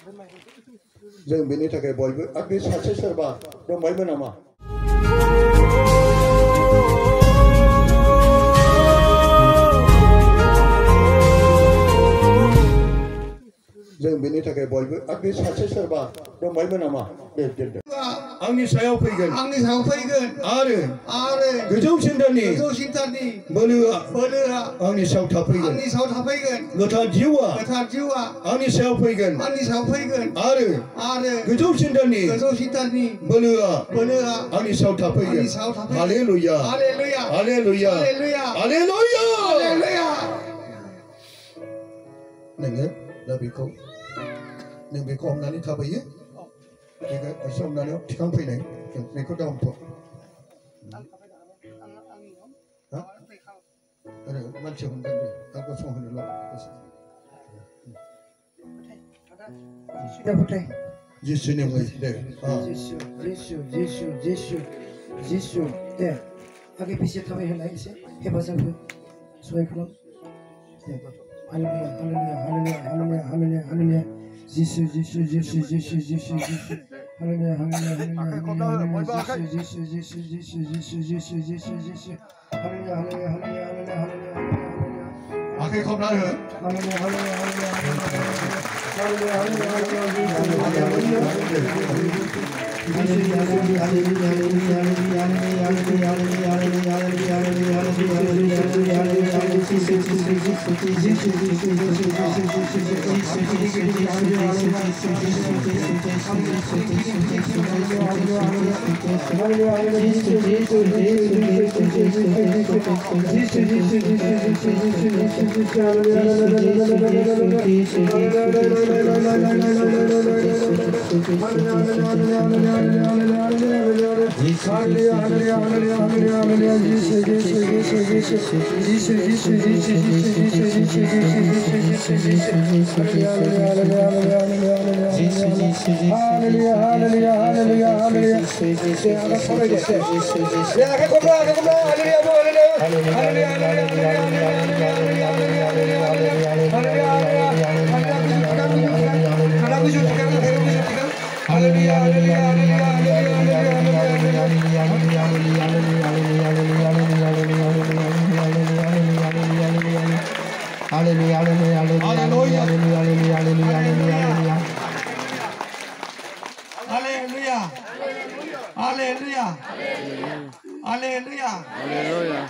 जों बेनि थाखाय बयबो आरो बे सासे सोरबा दंबायमोन नामा जों बेनि थाखाय बयबो आरो बे सासे सोरबा दंबायमोन नामा दे आंनि सायाव फैगोन आरो गोजौ सिन्थारनि बोलोआ आंनि सायाव थाफैगोन गोथार जिउआ आंनि सायाव फैगोन आरो गोजौ सिन्थारनि बोलोआ आंनि सायाव थाफैगोन हालेलुया हालेलुया हालेलुया नोङो दा बेखौ हमनानै थाबायो एसे हमनानै थिखां फैनाय बेखौ दाउनथ' मानसि हमगोन दे दा गसंहोनोल' जिसुनि मुङै दे जिसु दे आगे पिछे थाबाय होनाय एसे हेफाजाब हो सहाय खालाम Hallelujah. Jesus. Hallelujah. Akhir kau benar.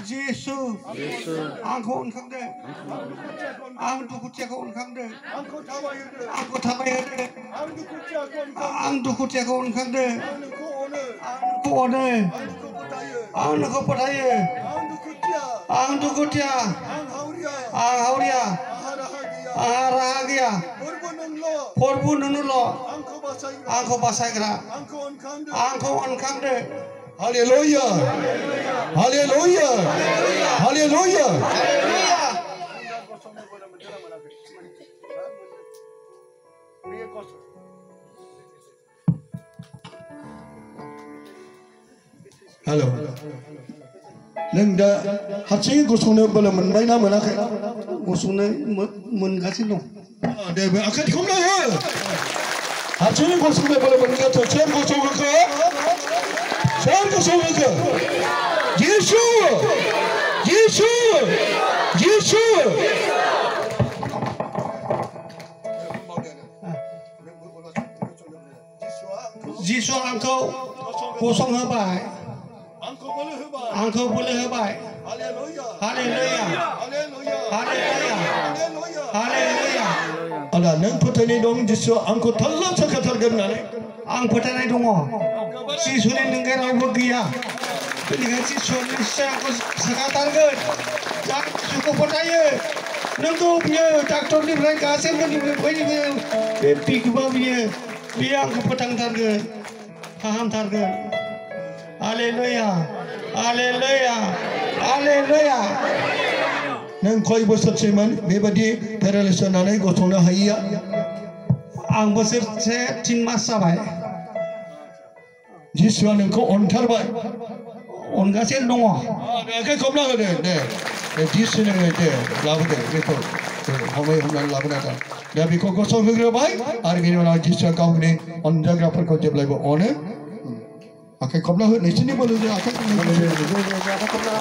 Jesus, Angko unkangde, Ang dukutia ko unkangde, Angko tabayede, Ang dukutia ko unkangde, Angko one, Angko potaye, Ang dukutia, Ang hauria, Arahagia, Porbun nulo, Angko basaigra, Angko unkangde. Hallelujah! Hallelujah! Hallelujah! Hello. Neng dah hasil gosongnya belum menbaik nama nak? Gosongnya mengasih no. Deh, akan kau nak? Hasil gosongnya belum mengasih, cem gosong ke? Cem gosong ke? Yesus. Yesus angkau gosong hebat. Angkau boleh hebat. Haleluya. Ada neng pertanyaan dong Yesus angkau telah cakap tergenai. Ang pertanyaan dong. Yesus ni nengai rawa gaya. Dengan Yesus ni saya angkau sekatan kan. Jangan cukup percaya. Nengkau punya doktor ni mereka asal kan ni punya bepi kubah punya. Biar angkau petang target. Paham target. Haleluya. Neng koi besar ceman, bebadi paralysis nanai gotongna haya. Ang besar ce tin masa bay. Jiswa neng ko ontar bay. Onga sen dongo. Agak kau nak ada. Jiswa neng ada. Lalu deh, betul. हमें हमने लाबोना था दा बेखौ गसंहोग्रोबाय आरो बेनि उनाव जिसुआ गावनि अनजाग्राफोरखौ जेब्लायबो अनो आखाइ खबना हो नोंसोरनि बोलोजों आखाइ खबना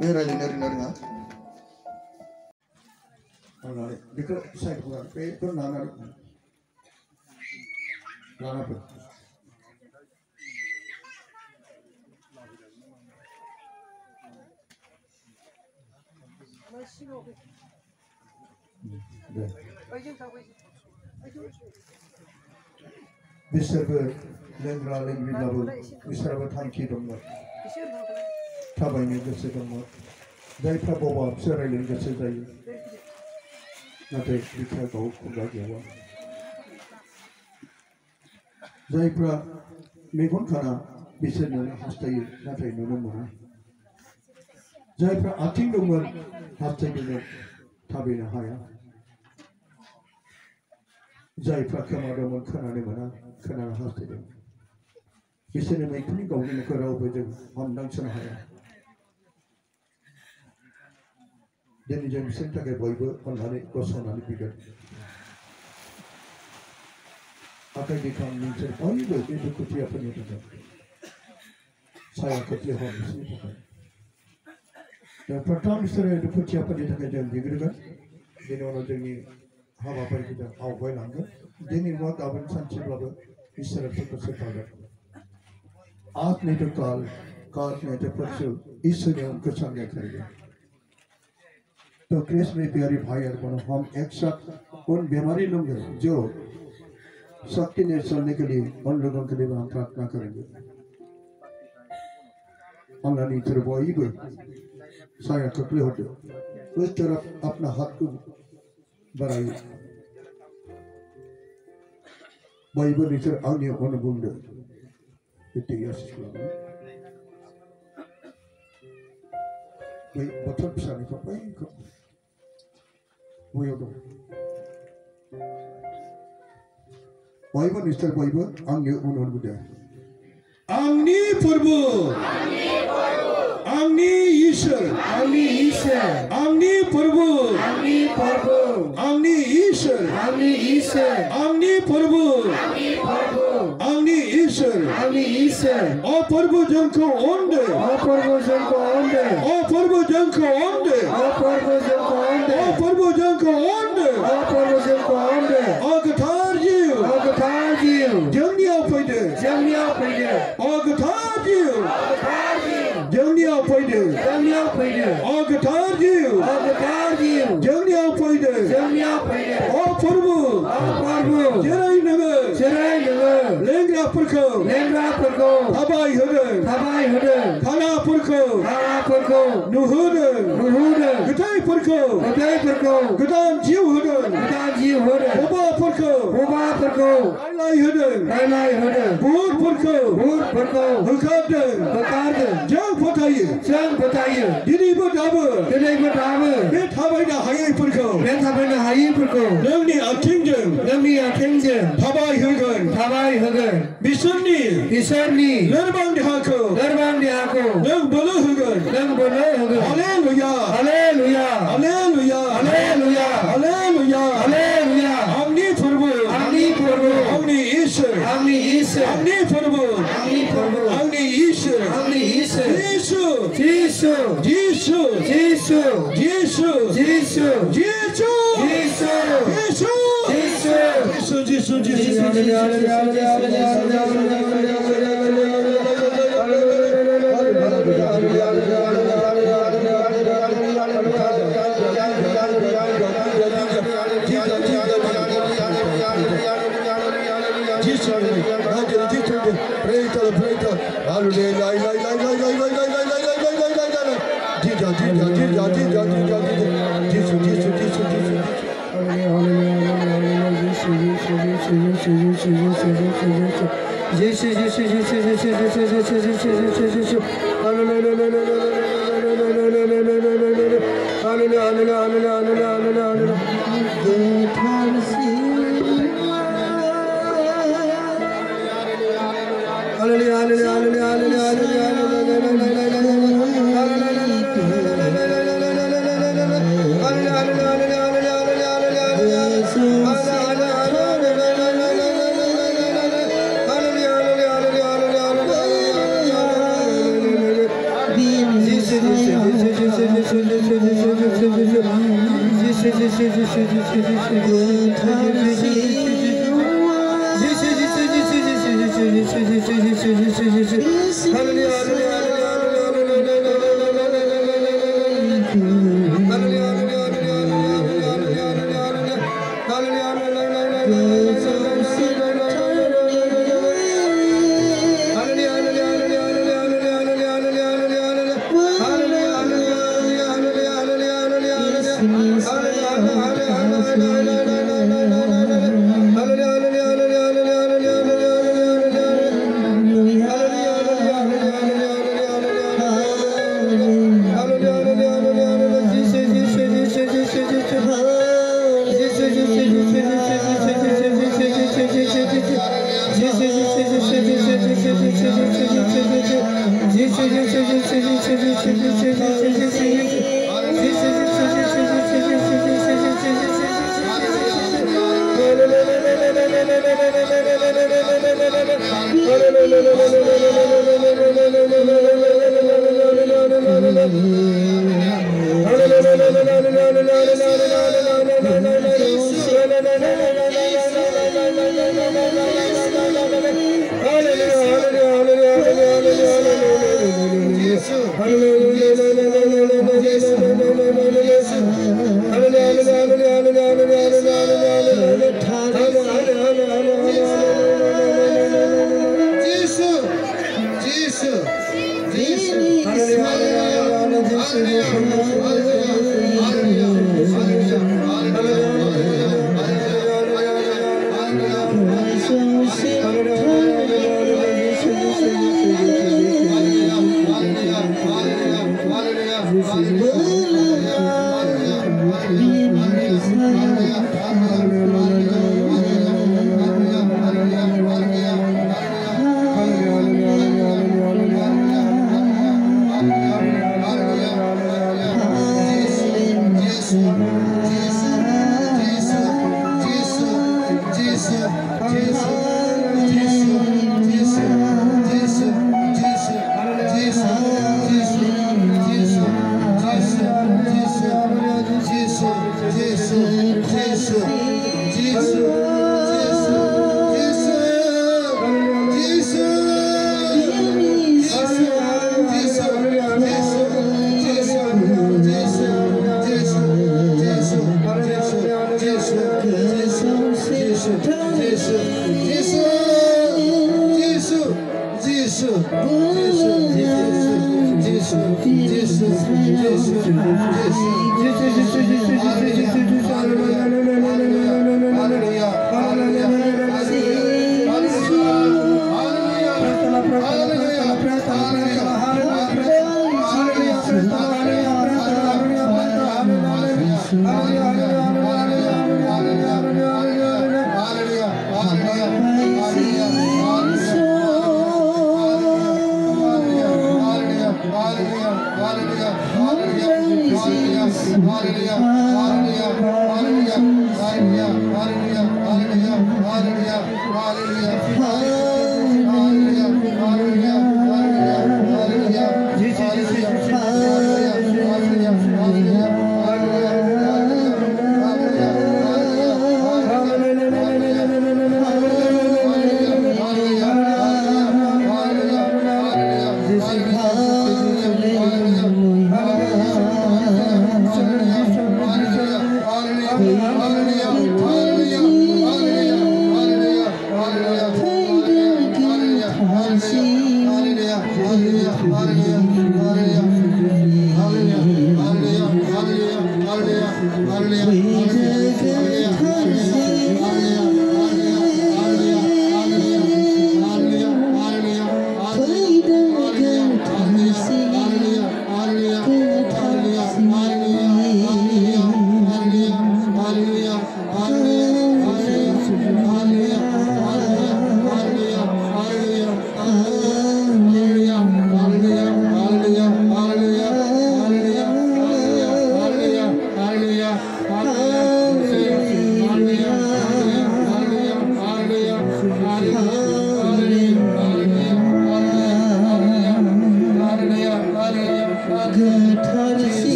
बे रायलायनो रोङा अननानै बेखौ साइडखौ बेखौ लानानै फै बिसोरबो लोंग्रा लोंग्रिब्लाबो बिसोराबो थांखि दंमोन थाबायनो गोसो दंमोन जायफ्रा बबा बिसोर रायलायनो गोसो जायो नाथाय बिसोरा गाव खुगा गैया जायफ्रा मेगन खाना बिसोर नुनो हास्थायो नाथाय नुनो मोना जायफ्रा आथिं दंमोन हास्थायदोंमोन थाबायनो हाया जायफ्रा खोमा दंमोन खोनानो मोना खोनानो हास्थायदों बिसोरनि मैखुननि गावनि न'खौ रावबो जों हमदांसनो हाया दिनै जों बिसोरनि थाखाय बयबो अननानै गसंनानै फैगोन आखाइ दैखां नोंसोर बयबो बे दुखुथियाफोरनि थाखाय साया खोख्लै हर बिसोरनि थाखाय जों प्रथम बिसोरो दुखुथियाफोरनि थाखाय जों बिग्रोगोन बेनि उनाव जोंनि हाबाफारिखौ जों आवगायलांगोन दिनै नङा गाबोन सानसेब्लाबो इसोरा बिसोरखौ सोखागोन आज नहीं तो काल नहीं तो परसों ईश्वर ने उनको सामने करेगा तो कृष्ण में प्यारे भाई और बहनों हम एक साथ उन बीमारी लोग जो शक्ति ने चलने के लिए उन लोगों के लिए हम प्रार्थना करेंगे अल्लाह ने तेरे वही भी साया कपड़े होते उस तरफ अपना हाथ को बढ़ाई वही भी नीचे आगे होने बोलते itu ya sesuatu. Baik, betul bisa nih kok, baik kok. Boyo dong. Boyo Mister Boyo, angni unur muda. Angni Prabhu. Angni Ishar. Angni Prabhu. Angni Ishar. Angni Prabhu. Angni Ishar. O Prabhu Janko Onde. O Prabhu Janko Onde. O Gatar Jiu. Jangnia Payde. O Gatar Jiu. Jangnia Payde. O Gatar Jiu. Jangnia Payde. O Prabhu. Jerai Nagar. Lengra Purko. Tabai Hudan. Thala Purko. Nuhudan. Gatai Purko. Gadan Jiu Hudan. Boba Purko. Lai Hudan. Bur Purko. Hukadan. Jang Patayi. Didi Badabu. Bet Hawaii Hayi Purko. Lemni Atingjan. Tabai Hudan. Bisani. Lerbang Dihako. Leng Bolo Hugan. Hallelujah. Amni Prabhu. Amni Ishar. Amni Prabhu. Amni Ishar. Hallelujah.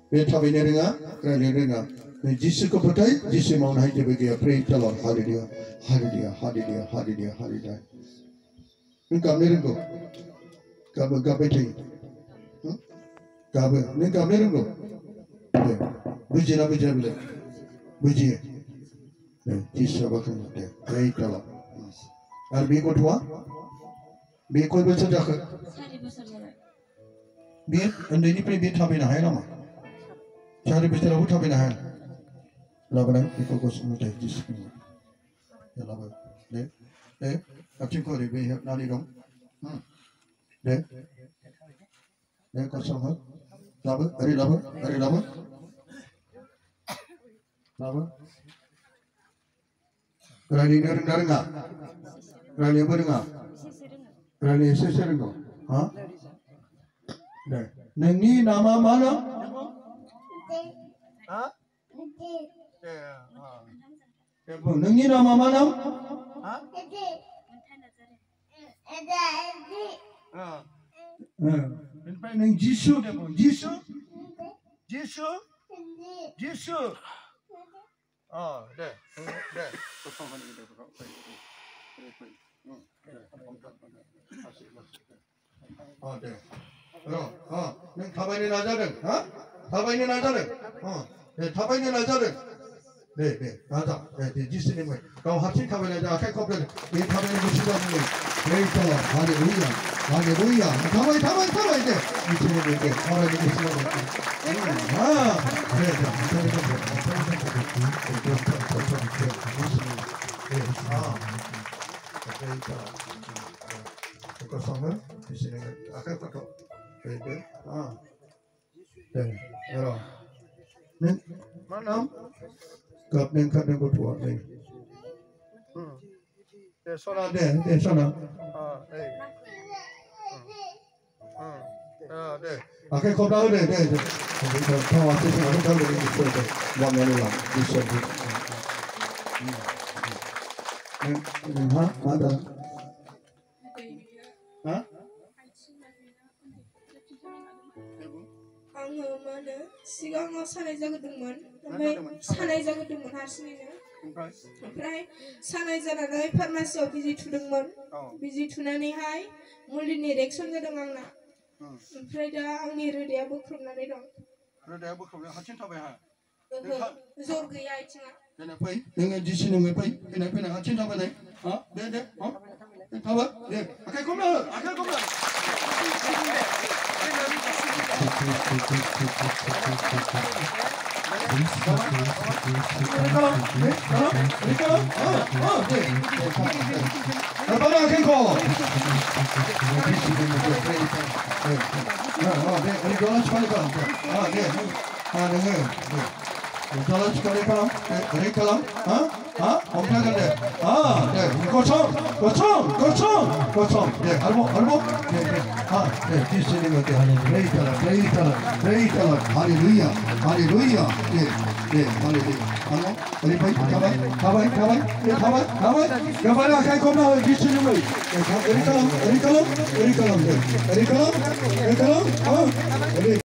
Betawai renga, kerana renga. Jisu ko percaya, Jisu mau naik dia bagi pray the Lord, hallelujah, hallelujah, hallelujah, hallelujah, hallelujah. Engkau merenggok, kau betul, kau, engkau merenggok. Buji na buji bila, buji. Jisu bakal dia pray the Lord. Arbi ko tua, bi ko baca jahat. Bi, anda ini pray bi thapi na hai nama. Cari bicara aku thapi na hai. Laban ikut kos muda Jisu. Ya laban, Acing kau ribet nari dong. Kosong hal. Laban, hari laban. Rani neringa. Rani apa ringa? Rani seserengo. Ha? Nengi nama mana? Ha? Nengi nama mana? Ha? Neng Jisu dia pun. Jisu. Oh, deh. Oh, deh. Neng thabai ni nazarin, ha? Thabai ni nazarin. Thabai ni nazarin. Naza. Jisu ni mai. Kau hati thabai nazarin. Akai kau bela. Thabai ni Jisu dah mulai. Praise the Lord. Hallelujah. Hallelujah. Thabai deh. Jisu ni mai. Orang ni Jisu ni mai. Kosong di sini akan pakai mana kap neng kutua neng sana akan kau tahu deh kau masih senang tahu deh itu wangan ulang bisa ada आङो माने सिगाङाव सानाय जागोदोंमोन ओमफ्राय सानाय जागोदोंमोन हारसिङैनो ओमफ्राय सानाय जानानै फार्मासियाव बिजि थुदोंमोन बिजि थुनानैहाय मुलिनि रिएक्सन जादों आंना ओमफ्राय दा आंनि रोदाया बोख्रबनानै दं रोदाया बोख्रबनानै हारसिं थाबाय हा जर गैया आथिङा देना फै नोङो जिसिनो फै फैना हारसिं थाबायनाय हा दे थाबा दे आखाइ खमला Jalan sekali kalam, dari kalam, omnya kan deh, kosong, deh, albo, deh, di sini mati, pray telah, haleluya, deh, haleluya, albo, kabar, akai kau nak di sini mati, dari kalam, deh, dari kalam,